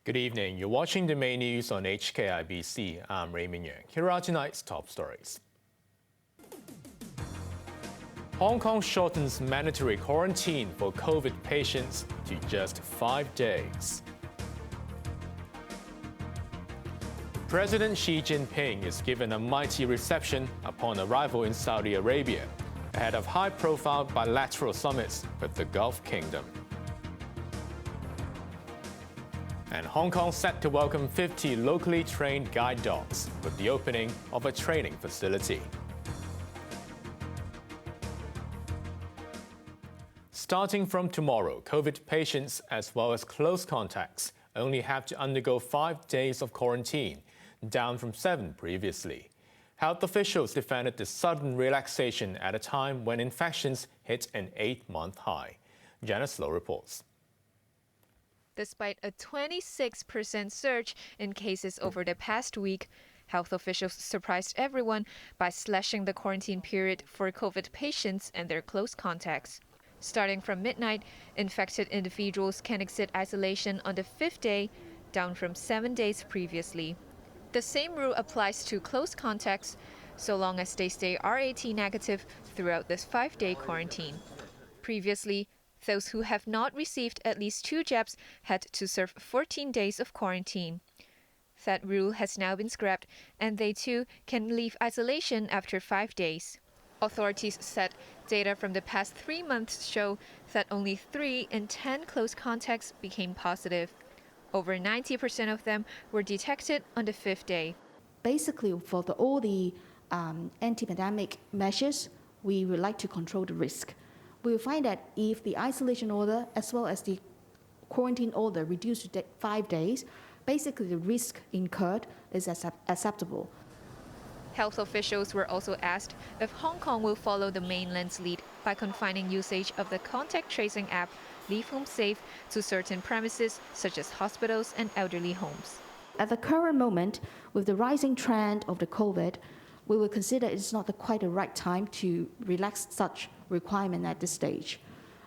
Good evening. You're watching the main news on HKIBC. I'm Raymond Yeung. Here are tonight's top stories. Hong Kong shortens mandatory quarantine for COVID patients to just 5 days. President Xi Jinping is given a mighty reception upon arrival in Saudi Arabia, ahead of high-profile bilateral summits with the Gulf Kingdom. And Hong Kong set to welcome 50 locally trained guide dogs with the opening of a training facility. Starting from tomorrow, COVID patients as well as close contacts only have to undergo 5 days of quarantine, down from 7 previously. Health officials defended the sudden relaxation at a time when infections hit an 8-month high. Janice Low reports. Despite a 26% surge in cases over the past week, health officials surprised everyone by slashing the quarantine period for COVID patients and their close contacts. Starting from midnight, infected individuals can exit isolation on the 5th day, down from 7 days previously. The same rule applies to close contacts, so long as they stay RAT negative throughout this 5-day quarantine. Previously, those who have not received at least 2 jabs had to serve 14 days of quarantine. That rule has now been scrapped, and they too can leave isolation after 5 days. Authorities said data from the past 3 months show that only 3 in 10 close contacts became positive. Over 90% of them were detected on the 5th day. Basically, for all the anti-pandemic measures, we would like to control the risk. We will find that if the isolation order as well as the quarantine order reduced to 5 days, basically the risk incurred is acceptable. Health officials were also asked if Hong Kong will follow the mainland's lead by confining usage of the contact tracing app Leave Home Safe to certain premises such as hospitals and elderly homes. At the current moment, with the rising trend of the COVID, we will consider it's not quite the right time to relax such requirement at this stage.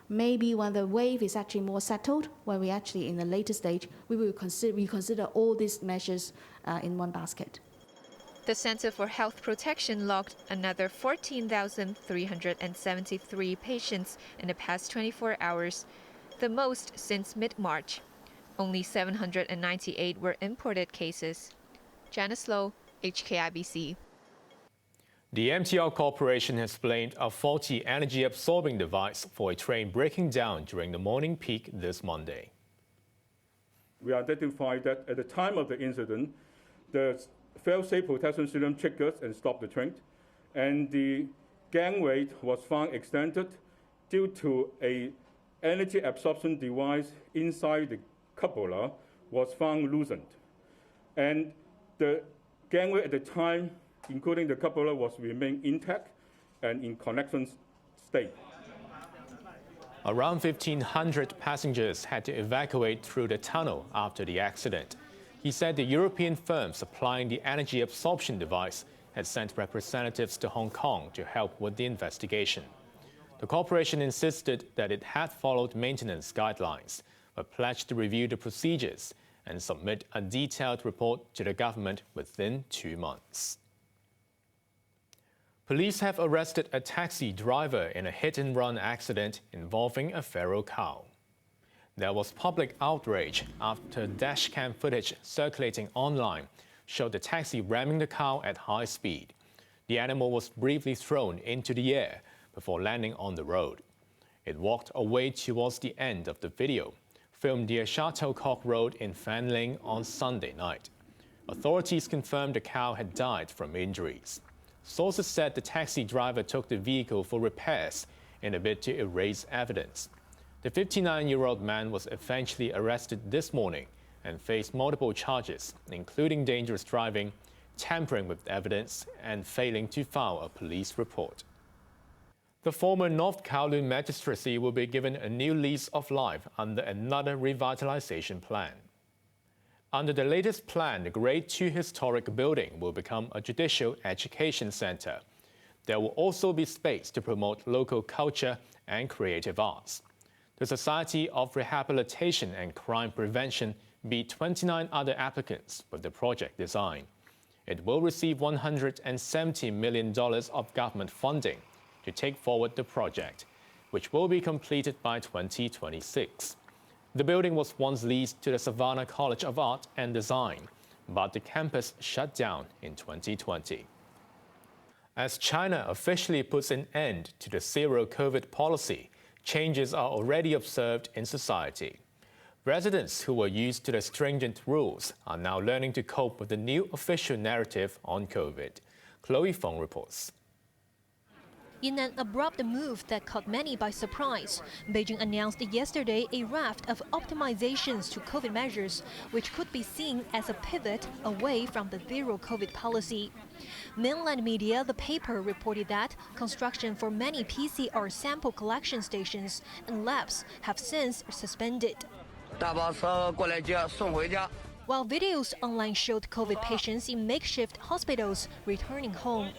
Maybe when the wave is actually more settled, when we actually in the later stage, we will consider all these measures in one basket. The Center for Health Protection logged another 14,373 patients in the past 24 hours, the most since mid-March. Only 798 were imported cases. Janice Low, HKIBC. The MTL Corporation has blamed a faulty energy-absorbing device for a train breaking down during the morning peak this Monday. We identified that at the time of the incident, the fail-safe protection system triggered and stopped the train, and the gangway was found extended due to an energy absorption device inside the cupola was found loosened. And the gangway at the time, including the cupola, was remain intact and in connection state. Around 1,500 passengers had to evacuate through the tunnel after the accident. He said the European firm supplying the energy absorption device had sent representatives to Hong Kong to help with the investigation. The corporation insisted that it had followed maintenance guidelines, but pledged to review the procedures and submit a detailed report to the government within 2 months. Police have arrested a taxi driver in a hit-and-run accident involving a feral cow. There was public outrage after dashcam footage circulating online showed the taxi ramming the cow at high speed. The animal was briefly thrown into the air before landing on the road. It walked away towards the end of the video, filmed near Shuttlecock Road in Fanling on Sunday night. Authorities confirmed the cow had died from injuries. Sources said the taxi driver took the vehicle for repairs in a bid to erase evidence. The 59-year-old man was eventually arrested this morning and faced multiple charges, including dangerous driving, tampering with evidence, and failing to file a police report. The former North Kowloon Magistracy will be given a new lease of life under another revitalization plan. Under the latest plan, the Grade 2 historic building will become a judicial education center. There will also be space to promote local culture and creative arts. The Society of Rehabilitation and Crime Prevention beat 29 other applicants with the project design. It will receive $170 million of government funding to take forward the project, which will be completed by 2026. The building was once leased to the Savannah College of Art and Design, but the campus shut down in 2020. As China officially puts an end to the zero-COVID policy, changes are already observed in society. Residents who were used to the stringent rules are now learning to cope with the new official narrative on COVID. Chloe Fong reports. In an abrupt move that caught many by surprise, Beijing announced yesterday a raft of optimizations to COVID measures, which could be seen as a pivot away from the zero-COVID policy. Mainland media, the paper, reported that construction for many PCR sample collection stations and labs have since suspended. While videos online showed COVID patients in makeshift hospitals returning home.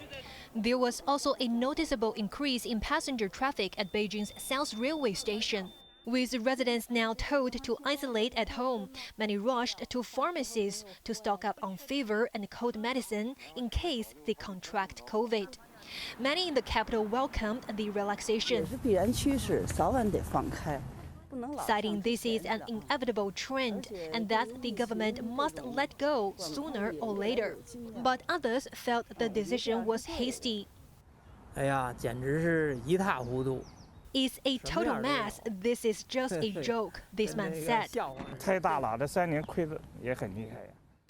There was also a noticeable increase in passenger traffic at Beijing's South Railway Station. With residents now told to isolate at home, many rushed to pharmacies to stock up on fever and cold medicine in case they contract COVID. Many in the capital welcomed the relaxation, citing this is an inevitable trend and that the government must let go sooner or later. But others felt the decision was hasty. It's a total mess. This is just a joke, this man said.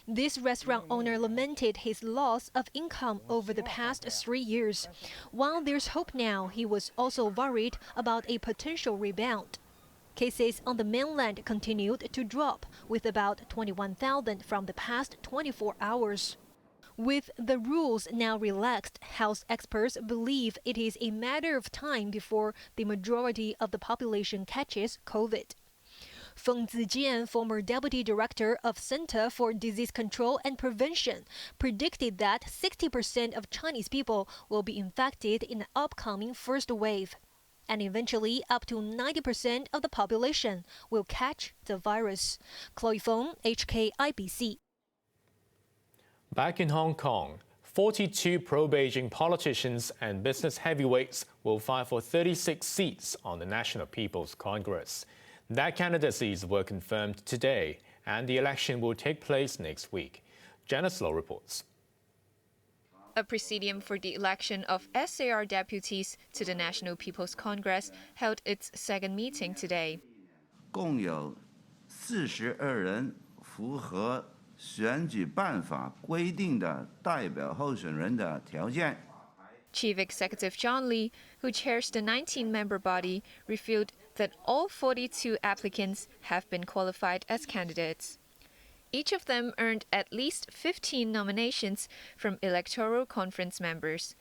This restaurant owner lamented his loss of income over the past 3 years. While there's hope now, he was also worried about a potential rebound. Cases on the mainland continued to drop, with about 21,000 from the past 24 hours. With the rules now relaxed, health experts believe it is a matter of time before the majority of the population catches COVID. Feng Zijian, former deputy director of Center for Disease Control and Prevention, predicted that 60% of Chinese people will be infected in the upcoming first wave. And eventually up to 90% of the population will catch the virus. Chloe Fong, HKIBC. Back in Hong Kong, 42 pro-Beijing politicians and business heavyweights will vie for 36 seats on the National People's Congress. Their candidacies were confirmed today, and the election will take place next week. Janice Low reports. A presidium for the election of SAR deputies to the National People's Congress held its second meeting today. 共有42人符合选举办法规定的代表候选人的条件。 Chief Executive John Lee, who chairs the 19-member body, revealed that all 42 applicants have been qualified as candidates. Each of them earned at least 15 nominations from Electoral Conference members.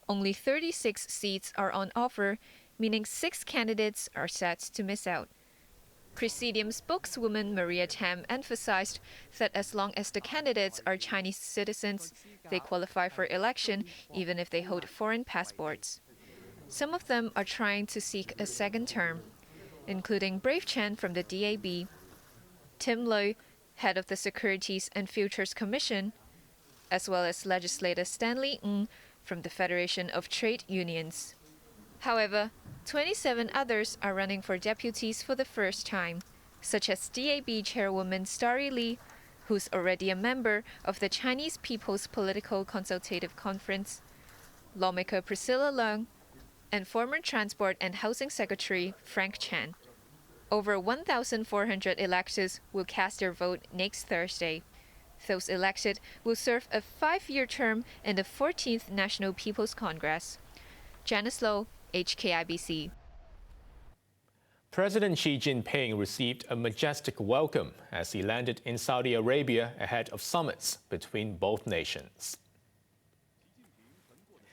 Only 36 seats are on offer, meaning 6 candidates are set to miss out. Presidium spokeswoman Maria Tam emphasized that as long as the candidates are Chinese citizens, they qualify for election even if they hold foreign passports. Some of them are trying to seek a second term, including Brave Chen from the DAB, Tim Loy, head of the Securities and Futures Commission, as well as legislator Stanley Ng from the Federation of Trade Unions. However, 27 others are running for deputies for the first time, such as DAB chairwoman Starry Lee, who's already a member of the Chinese People's Political Consultative Conference, lawmaker Priscilla Leung, and former Transport and Housing Secretary Frank Chan. Over 1,400 electors will cast their vote next Thursday. Those elected will serve a 5-year term in the 14th National People's Congress. Janice Low, HKIBC. President Xi Jinping received a majestic welcome as he landed in Saudi Arabia ahead of summits between both nations.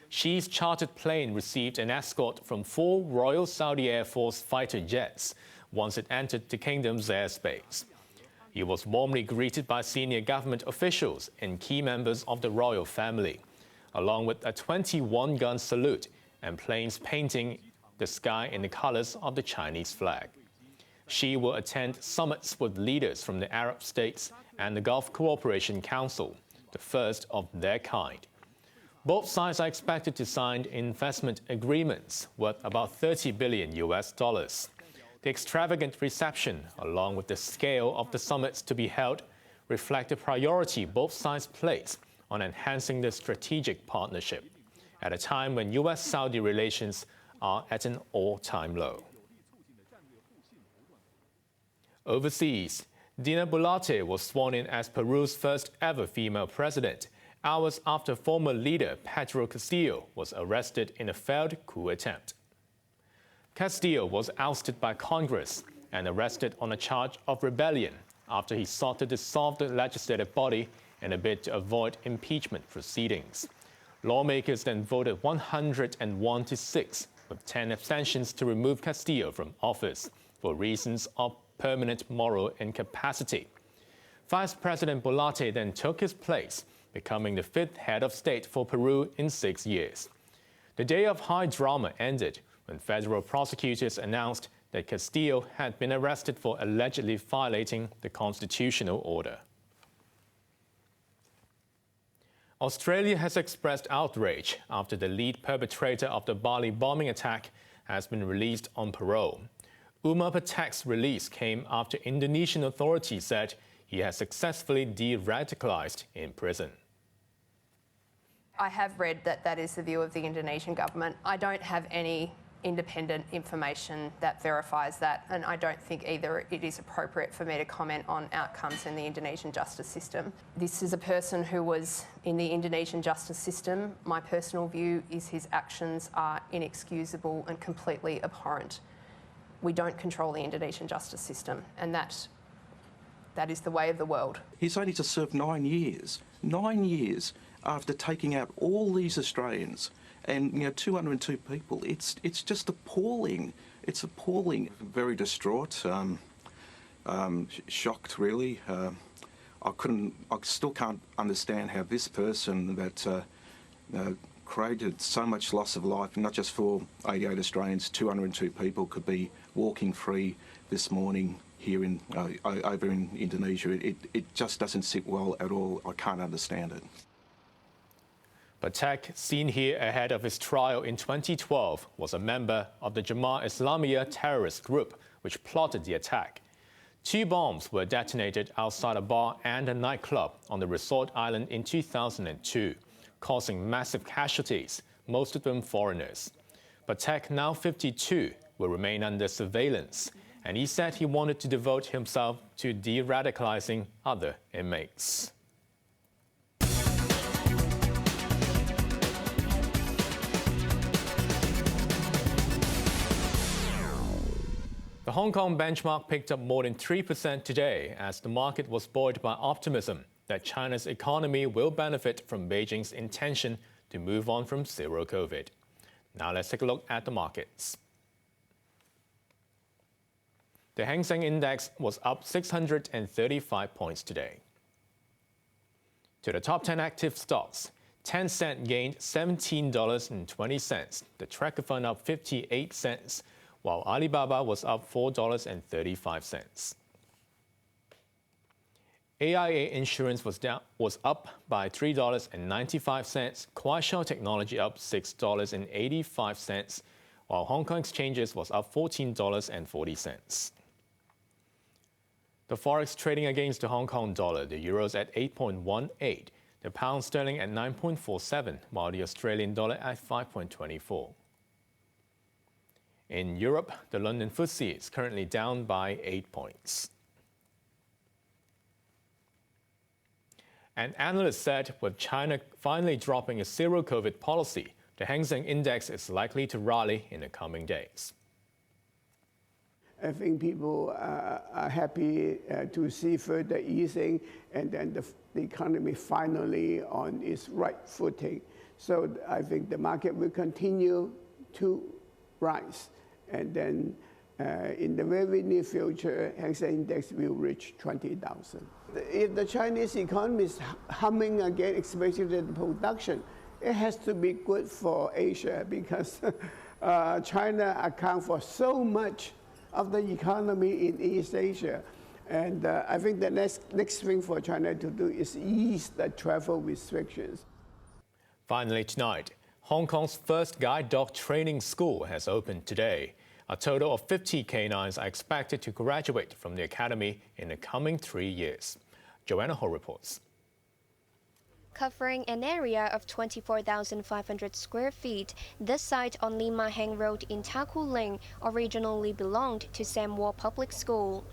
Xi's chartered plane received an escort from 4 Royal Saudi Air Force fighter jets once it entered the kingdom's airspace. He was warmly greeted by senior government officials and key members of the royal family, along with a 21-gun salute and planes painting the sky in the colors of the Chinese flag. Xi will attend summits with leaders from the Arab states and the Gulf Cooperation Council, the first of their kind. Both sides are expected to sign investment agreements worth about $30 billion. The extravagant reception, along with the scale of the summits to be held, reflect the priority both sides place on enhancing the strategic partnership, at a time when U.S.-Saudi relations are at an all-time low. Overseas, Dina Boluarte was sworn in as Peru's first ever female president, hours after former leader Pedro Castillo was arrested in a failed coup attempt. Castillo was ousted by Congress and arrested on a charge of rebellion after he sought to dissolve the legislative body in a bid to avoid impeachment proceedings. Lawmakers then voted 101 to 6, with 10 abstentions to remove Castillo from office for reasons of permanent moral incapacity. Vice President Boluarte then took his place, becoming the 5th head of state for Peru in 6 years. The day of high drama ended when federal prosecutors announced that Castillo had been arrested for allegedly violating the constitutional order. Australia has expressed outrage after the lead perpetrator of the Bali bombing attack has been released on parole. Umar Patek's release came after Indonesian authorities said he has successfully de-radicalized in prison. I have read that that is the view of the Indonesian government. I don't have any independent information that verifies that, and I don't think either it is appropriate for me to comment on outcomes in the Indonesian justice system. This is a person who was in the Indonesian justice system. My personal view is his actions are inexcusable and completely abhorrent. We don't control the Indonesian justice system, and that is the way of the world. He's only to serve 9 years. 9 years after taking out all these Australians and 202 people. It's just appalling. It's appalling. Very distraught, shocked really. I still can't understand how this person that created so much loss of life, not just for 88 Australians, 202 people could be walking free this morning here in over in Indonesia. It just doesn't sit well at all. I can't understand it. Patek, seen here ahead of his trial in 2012, was a member of the Jemaah Islamiyah terrorist group which plotted the attack. 2 bombs were detonated outside a bar and a nightclub on the resort island in 2002, causing massive casualties, most of them foreigners. Patek, now 52, will remain under surveillance, and he said he wanted to devote himself to de-radicalizing other inmates. The Hong Kong benchmark picked up more than 3% today as the market was buoyed by optimism that China's economy will benefit from Beijing's intention to move on from zero COVID. Now let's take a look at the markets. The Hang Seng Index was up 635 points today. To the top 10 active stocks, Tencent gained $17.20, the tracker fund up 58 cents, while Alibaba was up $4.35. AIA Insurance was up by $3.95, Kuaishou Technology up $6.85, while Hong Kong Exchanges was up $14.40. The forex trading against the Hong Kong dollar, the euro's at 8.18, the pound sterling at 9.47, while the Australian dollar at 5.24. In Europe, the London FTSE is currently down by 8 points. An analyst said with China finally dropping a zero-COVID policy, the Hang Seng Index is likely to rally in the coming days. I think people are happy to see further easing and then the economy finally on its right footing. So I think the market will continue to rise. And then in the very near future, Hang Seng Index will reach 20,000. If the Chinese economy is humming again, especially the production, it has to be good for Asia because China accounts for so much of the economy in East Asia. And I think the next thing for China to do is ease the travel restrictions. Finally tonight, Hong Kong's first guide dog training school has opened today. A total of 50 canines are expected to graduate from the academy in the coming 3 years. Joanna Ho reports. Covering an area of 24,500 square feet, this site on Lim Ma Heng Road in Kowloon originally belonged to Sam Wah Public School.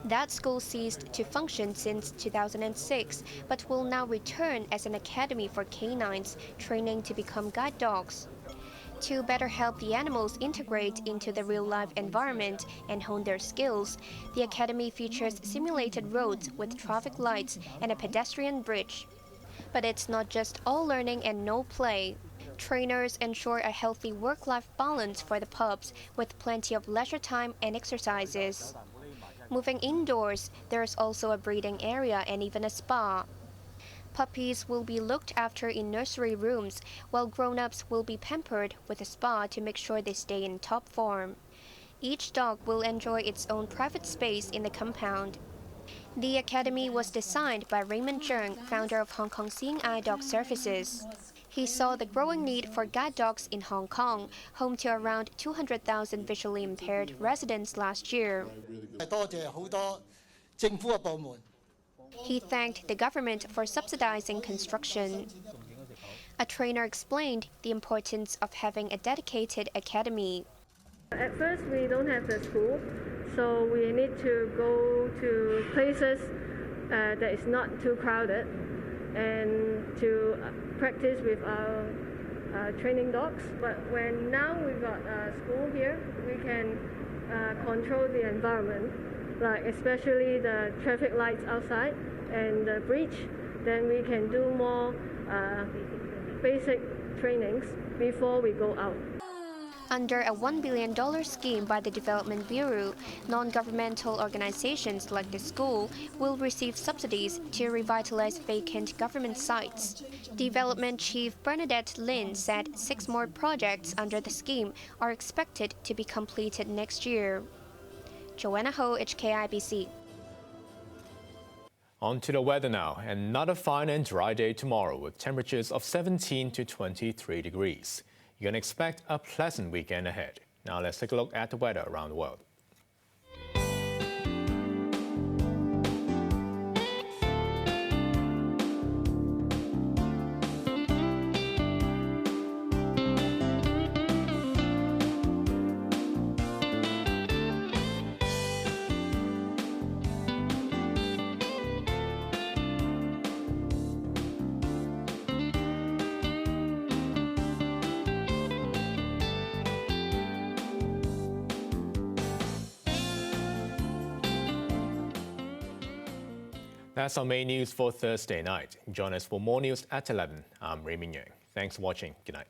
That school ceased to function since 2006, but will now return as an academy for canines training to become guide dogs. To better help the animals integrate into the real-life environment and hone their skills, the academy features simulated roads with traffic lights and a pedestrian bridge. But it's not just all learning and no play. Trainers ensure a healthy work-life balance for the pups with plenty of leisure time and exercises. Moving indoors, there's also a breeding area and even a spa. Puppies will be looked after in nursery rooms, while grown-ups will be pampered with a spa to make sure they stay in top form. Each dog will enjoy its own private space in the compound. The academy was designed by Raymond Yeung, founder of Hong Kong Seeing Eye Dog Services. He saw the growing need for guide dogs in Hong Kong, home to around 200,000 visually impaired residents last year. He thanked the government for subsidizing construction. A trainer explained the importance of having a dedicated academy. At first, we don't have the school, so we need to go to places that is not too crowded and to practice with our training dogs. But when now we've got a school here, we can control the environment, like especially the traffic lights outside and the bridge. Then we can do more basic trainings before we go out. Under a $1 billion scheme by the Development Bureau, non-governmental organizations like the school will receive subsidies to revitalize vacant government sites. Development Chief Bernadette Lin said 6 more projects under the scheme are expected to be completed next year. Joanna Ho, HKIBC. On to the weather now. Another fine and dry day tomorrow with temperatures of 17 to 23 degrees. You can expect a pleasant weekend ahead. Now let's take a look at the weather around the world. That's our main news for Thursday night. Join us for more news at 11. I'm Raymond Yeung. Thanks for watching. Good night.